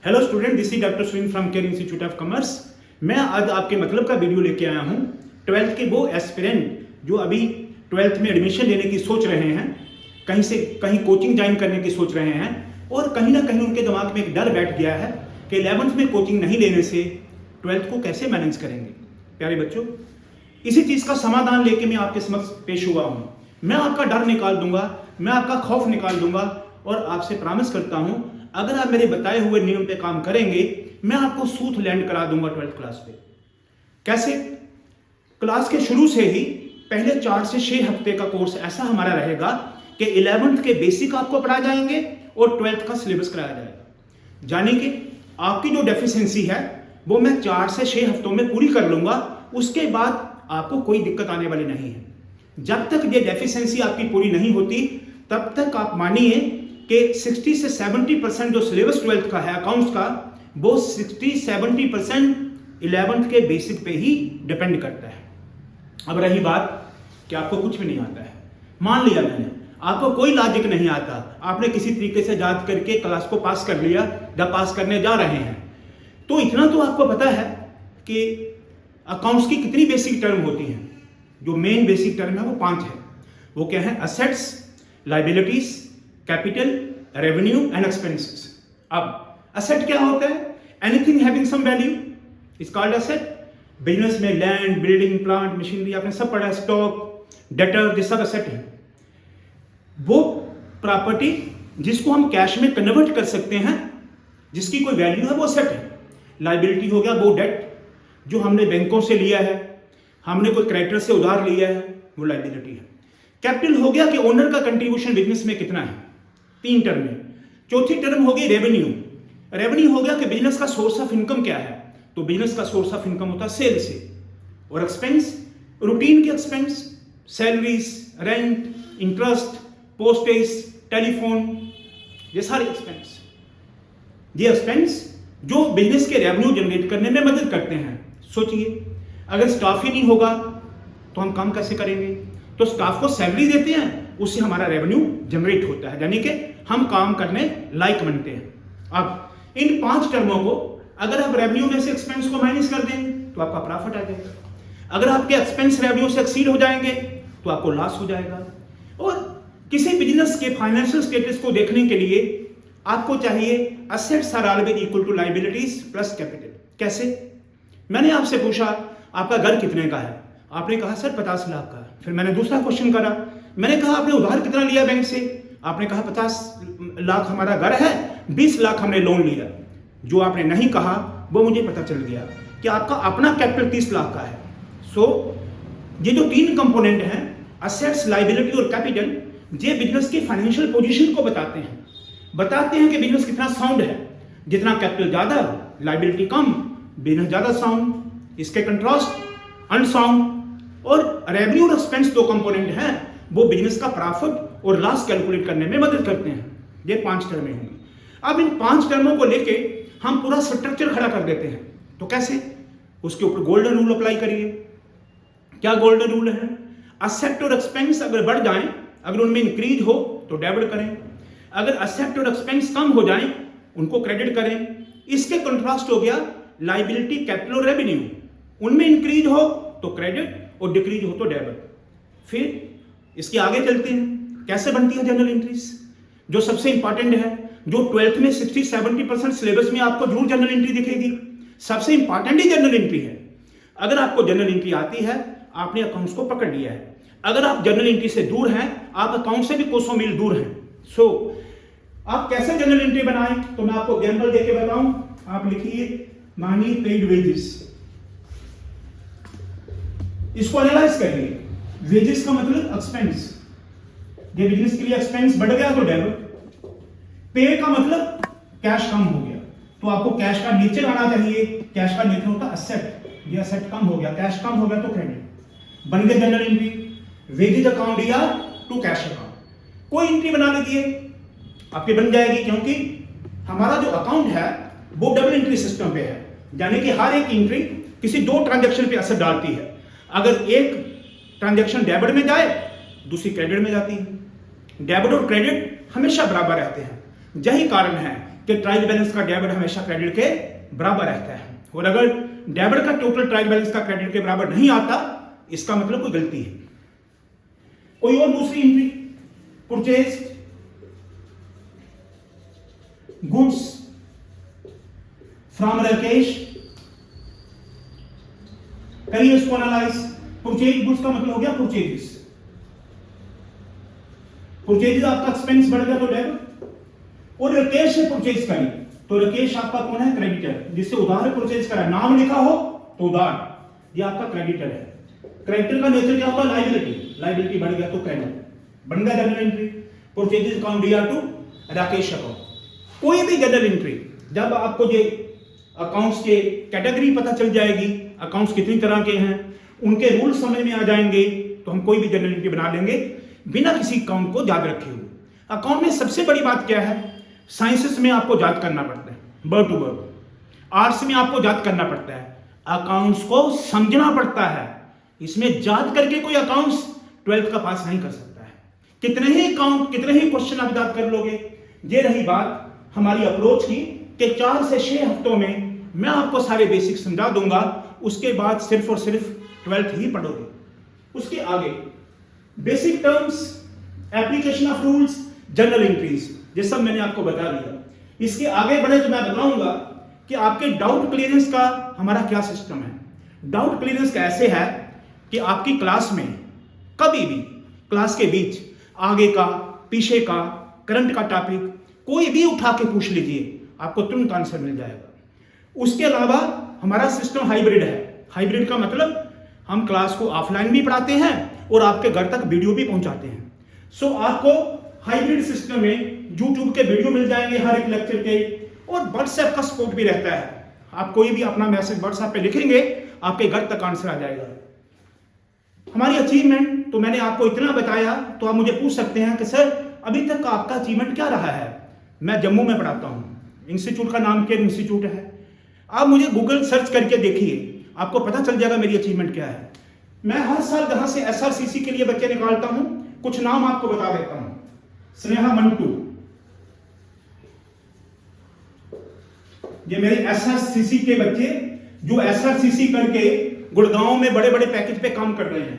Hello student, this is doctor Swin from care institute of commerce. मैं आज आपके मतलब का वीडियो लेके आया हूँ। 12th के वो एस्पिरेंट जो अभी 12th में एडमिशन लेने की सोच रहे हैं, कहीं से कहीं कोचिंग ज्वाइन करने की सोच रहे हैं, और कहीं ना कहीं उनके दिमाग में एक डर बैठ गया है कि 11th में कोचिंग नहीं लेने से 12th को कैसे मैनेज करेंगे। प्यारे बच्चों, इसी चीज़ का समाधान लेके मैं आपके समक्ष पेश हुआ हूँ। मैं आपका डर निकाल दूंगा, मैं आपका खौफ निकाल दूंगा, और आपसे प्रॉमिस करता हूँ अगर आप मेरे बताए हुए नियम पे काम करेंगे, मैं आपको सूथ लैंड करा दूंगा 12th क्लास पे। कैसे? क्लास के शुरू से ही पहले 4 से 6 हफ्ते का कोर्स ऐसा हमारा रहेगा कि 11th के बेसिक आपको पढ़ाए जाएंगे और 12th का सिलेबस कराया जाएगा। यानी कि आपकी जो डेफिशिएंसी है वो मैं 4 से 6 हफ्तों में पूरी कर लूंगा। उसके बाद आपको कोई दिक्कत आने वाली नहीं है। जब तक ये डेफिशिएंसी आपकी पूरी नहीं होती तब तक आप मानिए कि 60 से 70% जो सिलेबस 12th का है अकाउंट्स का, वो 60-70% 11th के बेसिक पे ही डिपेंड करता है। अब रही बात कि आपको कुछ भी नहीं आता है, मान लिया मैंने, आपको कोई लॉजिक नहीं आता, आपने किसी तरीके से याद करके क्लास को पास कर लिया या पास करने जा रहे हैं, तो इतना तो आपको पता है कि अकाउंट्स की कितनी बेसिक टर्म होती हैं। जो मेन बेसिक टर्म है वो 5 है। वो क्या है? Assets, liabilities, capital, revenue and expenses. अब असेट क्या होता है? Anything having some value is called asset. Business में लैंड, बिल्डिंग, प्लांट, मशीनरी आपने सब पढ़ा है। स्टॉक, डेटर, ये सब असेट है। वो प्रॉपर्टी जिसको हम कैश में कन्वर्ट कर सकते हैं, जिसकी कोई वैल्यू है, वो असेट है। लायबिलिटी हो गया वो डेट जो हमने बैंकों से लिया है, हमने कोई क्रेडिटर से उधार लिया है, वो लायबिलिटी है। कैपिटल हो गया कि ओनर का कंट्रीब्यूशन बिजनेस में कितना है, 3 टर्म में। चौथी टर्म होगी रेवेन्यू। रेवेन्यू हो गया कि बिजनेस का सोर्स ऑफ इनकम क्या है, तो बिजनेस का सोर्स ऑफ इनकम होता है सेल से। और एक्सपेंस, रूटीन के expense, salaries, rent, interest, postage, telephone, ये सारे एक्सपेंस। ये एक्सपेंस जो बिजनेस के रेवेन्यू जनरेट करने में मदद करते हैं। सोचिए, अगर स्टाफ ही नहीं होगा तो हम काम कैसे करेंगे? तो स्टाफ को सैलरी देते हैं, उससे हमारा रेवेन्यू जनरेट होता है, यानी कि हम काम करने लायक बनते हैं। अब इन 5 टर्मों को अगर आप रेवेन्यू में से एक्सपेंस को माइनस कर दें तो आपका प्रॉफिट आ जाएगा। अगर आपके एक्सपेंस रेवेन्यू से एक्सीड हो जाएंगे तो आपको लॉस हो जाएगा। और किसी बिजनेस के फाइनेंशियल स्टेटस को देखने के लिए आपको चाहिए assets are always equal to liabilities plus capital. कैसे? मैंने आपसे पूछा आपका घर कितने का है, आपने कहा सर 50 लाख का। फिर मैंने दूसरा क्वेश्चन करा, मैंने कहा आपने उधार कितना लिया बैंक से, आपने कहा 50 लाख हमारा घर है, 20 लाख हमने लोन लिया। जो आपने नहीं कहा वो मुझे पता चल गया कि आपका अपना कैपिटल 30 लाख का है। सो ये जो 3 कंपोनेंट हैं, असेट्स, लायबिलिटी और कैपिटल, ये बिजनेस की फाइनेंशियल पोजीशन को बताते हैं कि बिजनेस कितना साउंड है। जितना कैपिटल ज्यादा, लायबिलिटी कम, बिजनेस ज्यादा साउंड। इसके कंट्रास्ट अनसाउंड। और रेवेन्यू और एक्सपेंस 2 कंपोनेंट हैं, वो बिजनेस का प्रॉफिट और लॉस कैलकुलेट करने में मदद करते हैं। ये 5 टर्में होंगी। अब इन 5 टर्मों को लेके हम पूरा स्ट्रक्चर खड़ा कर देते हैं। तो कैसे? उसके ऊपर गोल्डन रूल अप्लाई करिए। क्या गोल्डन रूल है? असेट और एक्सपेंस अगर बढ़ जाएं, अगर उनमें इंक्रीज हो तो डेबिट करें, अगर असेट और एक्सपेंस कम हो जाएं उनको क्रेडिट करें। इसके कंट्रास्ट हो गया लायबिलिटी, कैपिटल और रेवेन्यू। उनमें इंक्रीज हो तो क्रेडिट और डिक्रीज हो तो डेबिट। फिर इसके आगे चलते हैं, कैसे बनती है जर्नल एंट्रीज, जो सबसे इंपॉर्टेंट है, जो 12th में 60-70% सिलेबस में आपको जरूर जर्नल एंट्री दिखेगी। सबसे इंपॉर्टेंट ही जर्नल एंट्री है। अगर आपको जर्नल एंट्री आती है, आपने अकाउंट्स को पकड़ लिया है। अगर आप जर्नल एंट्री से दूर हैं, आप अकाउंट से भी कोसों मील दूर हैं। सो आप कैसे जर्नल एंट्री बनाएं, तो मैं आपको एग्जांपल देके बताऊं। आप लिखिए मनी पेड वेजेस, इसको एनालाइज करिए। वेजेस का मतलब एक्सपेंस, ये बिजनेस के लिए एक्सपेंस बढ़ गया तो डेबिट। पे का मतलब कैश कम हो गया, तो आपको कैश का नेचर आना चाहिए। कैश का नेचर होता है असेट, ये असेट कम हो गया, कैश कम हो गया तो क्रेडिट। बन गया जनरल एंट्री, वेजेज अकाउंट या टू कैश अकाउंट। कोई एंट्री बना लीजिए, आपकी बन जाएगी, क्योंकि हमारा जो अकाउंट है वो डबल एंट्री सिस्टम पे है, यानी कि हर एक एंट्री किसी 2 ट्रांजैक्शन पे असर डालती है। अगर एक ट्रांजैक्शन डेबिट में जाए, दूसरी क्रेडिट में जाती है। डेबिट और क्रेडिट हमेशा बराबर रहते हैं। यही कारण है कि ट्रायल बैलेंस का डेबिट हमेशा क्रेडिट के बराबर रहता है, और अगर डेबिट का टोटल ट्रायल बैलेंस का क्रेडिट के बराबर नहीं आता, इसका मतलब कोई गलती है। कोई और दूसरी entry, purchase goods from Rakesh, करिए इसको एनालाइज। परचेज गुड्स का मतलब हो गया परचेजेस, परचेजेस आपका एक्सपेंस बढ़ गया तो डेबिट, और राकेश से परचेज करी तो राकेश आपका कौन है? क्रेडिटर, जिससे उधार परचेज करा, नाम लिखा हो तो उधार, ये आपका क्रेडिटर है। क्रेडिटर का नेचर क्या होगा? लायबिलिटी, लायबिलिटी बढ़ गया तो क्रेडिट बन गया journal entry. Purchases account DR to Rakesh account. कोई भी जनरल एंट्री, जब आपको ये अकाउंट्स के कैटेगरी पता चल जाएगी, अकाउंट्स कितनी तरह के हैं, उनके रूल समझ में आ जाएंगे, तो हम कोई भी जनरल एंट्री बना लेंगे बिना किसी अकाउंट को याद रखे हुए। अकाउंट में सबसे बड़ी बात क्या है? साइंसेस में आपको याद करना पड़ता है वर्ड टू वर्ड, आर्ट्स में आपको याद करना पड़ता है, अकाउंट्स को समझना पड़ता है। इसमें याद करके कोई अकाउंट्स 12th का पास नहीं कर सकता है। कितने ही अकाउंट, कितने ही क्वेश्चन आप याद कर लोगे। ये रही बात हमारी अप्रोच की कि 4 से 6 हफ्तों में मैं आपको सारे बेसिक समझा दूंगा, उसके बाद सिर्फ और सिर्फ 12th ही पढ़ोगे। उसके आगे basic terms, application of rules, general entries, ये सब मैंने आपको बता दिया। इसके आगे बढ़े तो मैं बताऊंगा कि आपके डाउट क्लियरेंस का हमारा क्या सिस्टम है। डाउट क्लियरेंस कैसे है कि आपकी क्लास में कभी भी क्लास के बीच आगे का, पीछे का, करंट का टॉपिक कोई भी उठा के पूछ लीजिए, आपको तुरंत आंसर मिल जाएगा। उसके अलावा हमारा सिस्टम हाइब्रिड है। हाइब्रिड का मतलब हम क्लास को ऑफलाइन भी पढ़ाते हैं और आपके घर तक वीडियो भी पहुंचाते हैं। सो आपको हाइब्रिड सिस्टम में YouTube के वीडियो मिल जाएंगे हर एक लेक्चर के, और व्हाट्सएप का सपोर्ट भी रहता है। आप कोई भी अपना मैसेज व्हाट्सएप पे लिखेंगे, आपके घर तक आंसर आ जाएगा। हमारी अचीवमेंट तो मैंने आपको इतना बताया, तो आप मुझे पूछ सकते हैं कि सर अभी तक का आपका अचीवमेंट क्या रहा है। मैं जम्मू में पढ़ाता हूँ, इंस्टीट्यूट का नाम केयर इंस्टीट्यूट है। आप मुझे गूगल सर्च करके देखिए, आपको पता चल जाएगा मेरी अचीवमेंट क्या है। मैं हर साल जहां से SRCC के लिए बच्चे निकालता हूं, कुछ नाम आपको बता देता हूं। स्नेहा मंटू, ये मेरे SRCC के बच्चे जो SRCC करके गुड़गांव में बड़े बड़े पैकेज पे काम कर रहे हैं।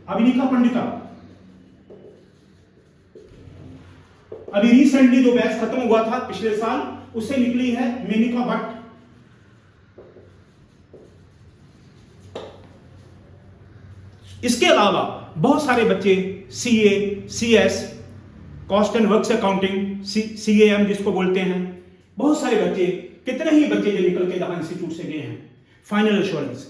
अभिनिका पंडिता, अभी रिसेंटली जो बैच खत्म हुआ था पिछले साल, उससे निकली है मेनिका भट्ट। इसके अलावा बहुत सारे बच्चे CA, CS, cost and works accounting, CAM जिसको बोलते हैं, बहुत सारे बच्चे, कितने ही बच्चे जो निकल के जहां इंस्टीट्यूट से गए हैं। फाइनल एश्योरेंस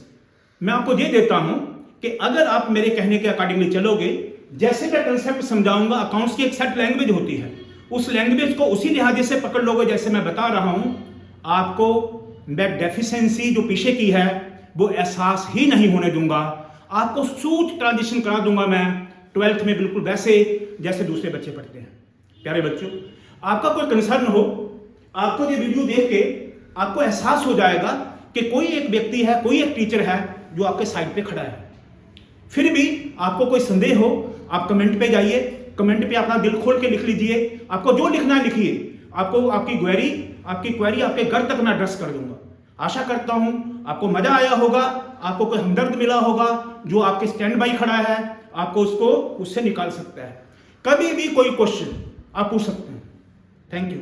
मैं आपको ये देता हूं कि अगर आप मेरे कहने के अकॉर्डिंगली चलोगे, जैसे मैं कंसेप्ट समझाऊंगा, अकाउंट्स की एक सेट लैंग्वेज होती है, उस लैंग्वेज को उसी लिहाजे से पकड़ लोगे जैसे मैं बता रहा हूं, आपको मैं डेफिशिएंसी जो पीछे की है वो एहसास ही नहीं होने दूंगा। आपको स्मूथ ट्रांजिशन करा दूंगा मैं 12th में, बिल्कुल वैसे जैसे दूसरे बच्चे पढ़ते हैं। प्यारे बच्चों, आपका कोई कंसर्न हो, आपको ये वीडियो देख के आपको एहसास हो जाएगा कि कोई एक व्यक्ति है, कोई एक टीचर है जो आपके साइड पे खड़ा है। फिर भी आपको कोई संदेह हो, आप कमेंट पे जाइए, कमेंट पे अपना दिल खोल के लिख लीजिए, आपको जो लिखना है लिखिए। आपको आपकी क्वेरी आपके घर तक मैं एड्रेस कर दूंगा। आशा करता हूं आपको मजा आया होगा, आपको कोई हमदर्द मिला होगा जो आपके स्टैंड बाई खड़ा है, आपको उससे निकाल सकता है। कभी भी कोई क्वेश्चन आप पूछ सकते हैं। Thank you.